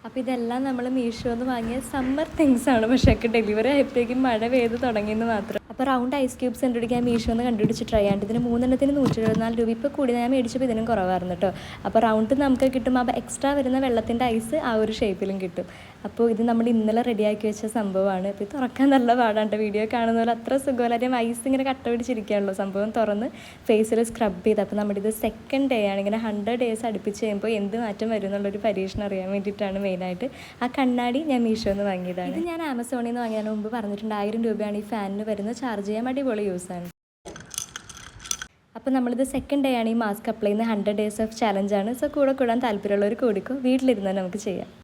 അപ്പോൾ ഇതെല്ലാം നമ്മൾ മീഷോന്ന് വാങ്ങിയ സമ്മർ തിങ്സ് ആണ്. പക്ഷേ ഒക്കെ ഡെലിവറി ആയപ്പോഴേക്കും മഴ പെയ്ത് തുടങ്ങിയെന്ന് മാത്രം. അപ്പോൾ റൗണ്ട് ഐസ് ക്യൂബ്സ് കണ്ടുപിടിക്കാൻ മീഷോന്ന് കണ്ടുപിടിച്ച് ട്രൈ ആണ്ട് ഇതിന് 3 174 രൂപ. ഇപ്പോൾ കൂടി ഞാൻ മേടിച്ചപ്പോൾ ഇതിനും കുറവായിരുന്നു കേട്ടോ. അപ്പോൾ റൗണ്ട് നമുക്ക് കിട്ടും. അപ്പോൾ എക്സ്ട്രാ വരുന്ന വെള്ളത്തിൻ്റെ ഐസ് ആ ഒരു ഷേപ്പിലും കിട്ടും. അപ്പോൾ ഇത് നമ്മൾ ഇന്നലെ റെഡിയാക്കി വെച്ച സംഭവമാണ്. ഇപ്പോൾ ഇത് തുറക്കാൻ നല്ല പാടാണ്. വീഡിയോ കാണുന്ന പോലെ അത്ര സുഖമല്ല. ഐസ് ഇങ്ങനെ കട്ട പിടിച്ചിരിക്കുകയാണല്ലോ. സംഭവം തുറന്ന് ഫേസിൽ സ്ക്രബ് ചെയ്ത്. അപ്പോൾ നമ്മുടെ ഇത് സെക്കൻഡ് ഡേ ആണ്. ഇങ്ങനെ 100 ഡേയ്സ് അടുപ്പിച്ച് ചെയ്യുമ്പോൾ എന്ത് മാറ്റം വരും എന്നുള്ളൊരു പരീക്ഷണം അറിയാൻ വേണ്ടിയിട്ടാണ് മെയിനായിട്ട്. ആ കണ്ണാടി ഞാൻ മീഷോന്ന് വാങ്ങിയതാണ്. ഇത് ഞാൻ ആമസോണിൽ നിന്ന് വാങ്ങിയതിന് മുമ്പ് പറഞ്ഞിട്ടുണ്ട് 1000 രൂപയാണ് ഈ ഫാനിന് വരുന്നത്. ചാർജ് ചെയ്യാൻ അടിപൊളി യൂസാണ്. അപ്പോൾ നമ്മളിത് സെക്കൻഡ് ഡേ ആണ് ഈ മാസ്ക് അപ്ലൈ ചെയ്യുന്ന 100 ഡേയ്സ് ഓഫ് ചാലഞ്ചാണ്. സോ കൂടെ കൂടാൻ താല്പര്യമുള്ളവർ കൂടിക്കോ. വീട്ടിലിരുന്ന് നമുക്ക് ചെയ്യാം.